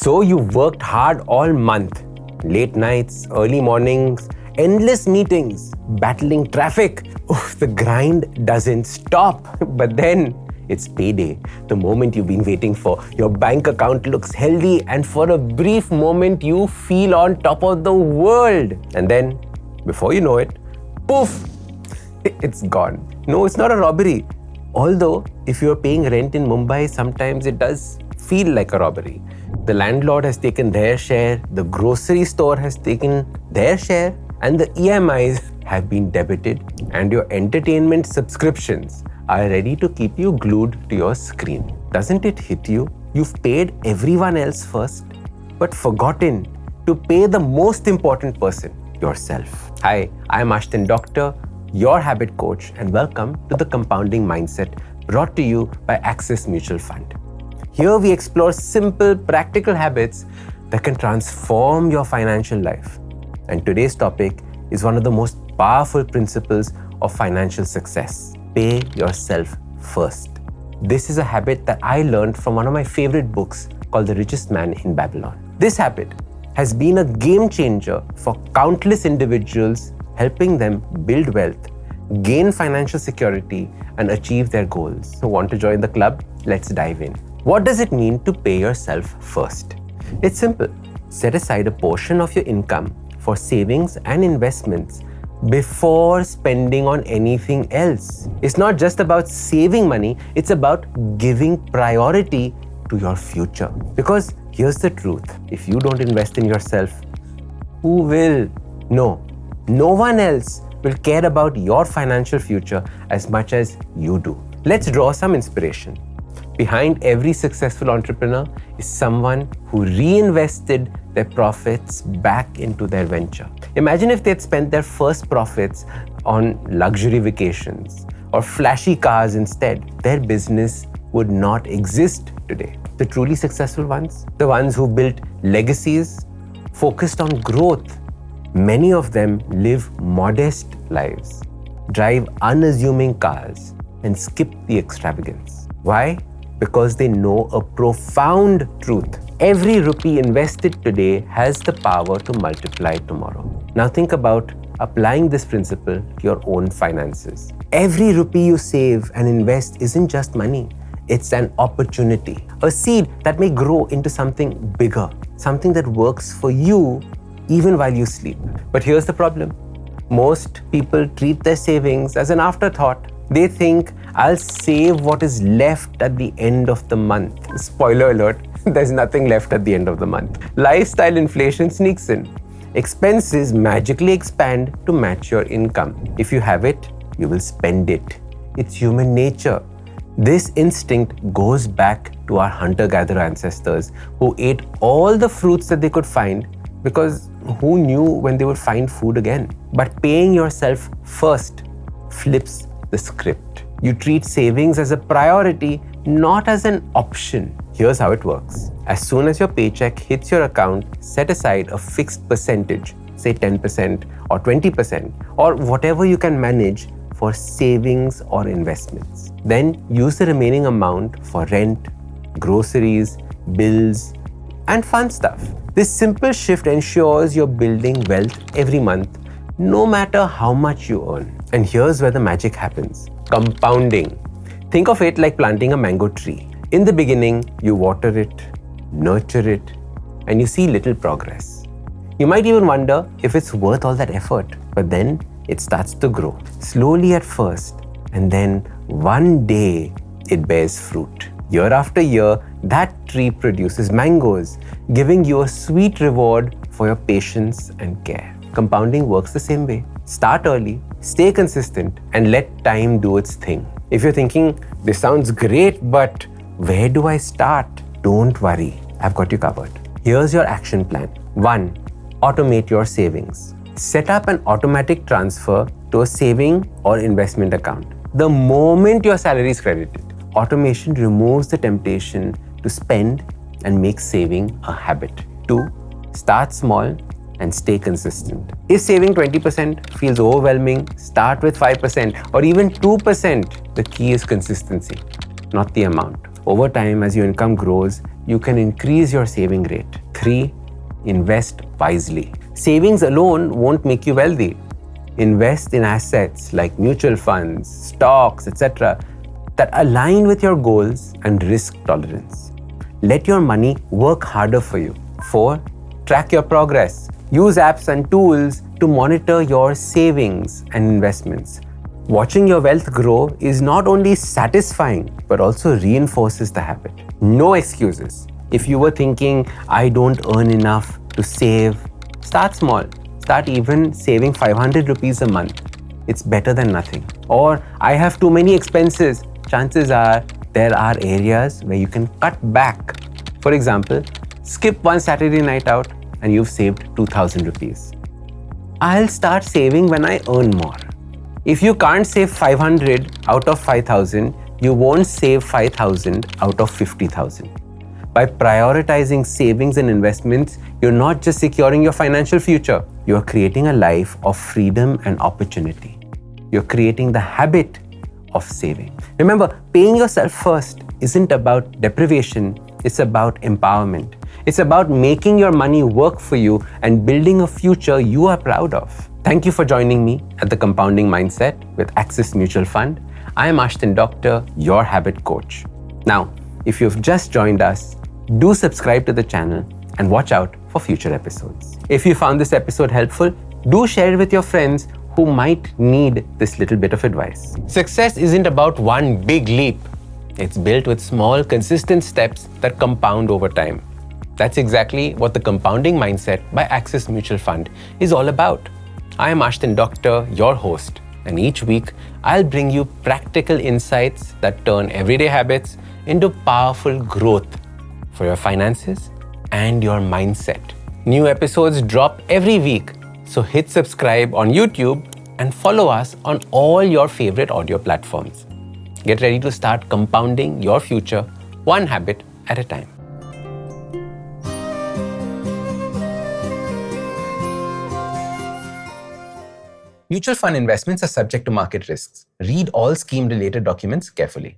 So you worked hard all month, late nights, early mornings, endless meetings, battling traffic. Oof, the grind doesn't stop. But then it's payday, the moment you've been waiting for. Your bank account looks healthy, and for a brief moment you feel on top of the world. And then, before you know it, poof, it's gone. No, it's not a robbery. Although, if you're paying rent in Mumbai, sometimes it does feel like a robbery. The landlord has taken their share, the grocery store has taken their share, and the EMIs have been debited, and your entertainment subscriptions are ready to keep you glued to your screen. Doesn't it hit you? You've paid everyone else first, but forgotten to pay the most important person, yourself. Hi, I'm Ashdin Doctor, your habit coach, and welcome to the Compounding Mindset, brought to you by Axis Mutual Fund. Here we explore simple, practical habits that can transform your financial life. And today's topic is one of the most powerful principles of financial success. Pay yourself first. This is a habit that I learned from one of my favorite books called The Richest Man in Babylon. This habit has been a game changer for countless individuals, helping them build wealth, gain financial security, and achieve their goals. So, want to join the club? Let's dive in. What does it mean to pay yourself first? It's simple. Set aside a portion of your income for savings and investments before spending on anything else. It's not just about saving money, it's about giving priority to your future. Because here's the truth, if you don't invest in yourself, who will? No one else will care about your financial future as much as you do. Let's draw some inspiration. Behind every successful entrepreneur is someone who reinvested their profits back into their venture. Imagine if they'd spent their first profits on luxury vacations or flashy cars instead. Their business would not exist today. The truly successful ones, the ones who built legacies, focused on growth. Many of them live modest lives, drive unassuming cars, and skip the extravagance. Why? Because they know a profound truth. Every rupee invested today has the power to multiply tomorrow. Now think about applying this principle to your own finances. Every rupee you save and invest isn't just money. It's an opportunity, a seed that may grow into something bigger, something that works for you even while you sleep. But here's the problem. Most people treat their savings as an afterthought. They think, I'll save what is left at the end of the month. Spoiler alert, there's nothing left at the end of the month. Lifestyle inflation sneaks in. Expenses magically expand to match your income. If you have it, you will spend it. It's human nature. This instinct goes back to our hunter-gatherer ancestors who ate all the fruits that they could find because who knew when they would find food again? But paying yourself first flips the script. You treat savings as a priority, not as an option. Here's how it works. As soon as your paycheck hits your account, set aside a fixed percentage, say 10% or 20%, or whatever you can manage for savings or investments. Then use the remaining amount for rent, groceries, bills, and fun stuff. This simple shift ensures you're building wealth every month, no matter how much you earn. And here's where the magic happens. Compounding. Think of it like planting a mango tree. In the beginning, you water it, nurture it, and you see little progress. You might even wonder if it's worth all that effort, but then it starts to grow. Slowly at first, and then one day it bears fruit. Year after year, that tree produces mangoes, giving you a sweet reward for your patience and care. Compounding works the same way. Start early, stay consistent, and let time do its thing. If you're thinking, this sounds great, but where do I start? Don't worry, I've got you covered. Here's your action plan. 1. Automate your savings. Set up an automatic transfer to a saving or investment account. The moment your salary is credited, automation removes the temptation to spend and make saving a habit. 2. Start small and stay consistent. If saving 20% feels overwhelming, start with 5% or even 2%. The key is consistency, not the amount. Over time, as your income grows, you can increase your saving rate. 3. Invest wisely. Savings alone won't make you wealthy. Invest in assets like mutual funds, stocks, etc. that align with your goals and risk tolerance. Let your money work harder for you. 4. Track your progress. Use apps and tools to monitor your savings and investments. Watching your wealth grow is not only satisfying, but also reinforces the habit. No excuses. If you were thinking, I don't earn enough to save, start small. Start even saving 500 rupees a month. It's better than nothing. Or, I have too many expenses. Chances are there are areas where you can cut back. For example, skip one Saturday night out and you've saved 2000 rupees. I'll start saving when I earn more. If you can't save 500 out of 5000, you won't save 5000 out of 50,000. By prioritizing savings and investments, you're not just securing your financial future, you're creating a life of freedom and opportunity. You're creating the habit of saving. Remember, paying yourself first isn't about deprivation, it's about empowerment. It's about making your money work for you and building a future you are proud of. Thank you for joining me at the Compounding Mindset with Axis Mutual Fund. I am Ashdin Doctor, your habit coach. Now, if you've just joined us, do subscribe to the channel and watch out for future episodes. If you found this episode helpful, do share it with your friends who might need this little bit of advice. Success isn't about one big leap. It's built with small, consistent steps that compound over time. That's exactly what the Compounding Mindset by Axis Mutual Fund is all about. I am Ashdin Doctor, your host, and each week I'll bring you practical insights that turn everyday habits into powerful growth for your finances and your mindset. New episodes drop every week, so hit subscribe on YouTube and follow us on all your favorite audio platforms. Get ready to start compounding your future one habit at a time. Mutual fund investments are subject to market risks. Read all scheme-related documents carefully.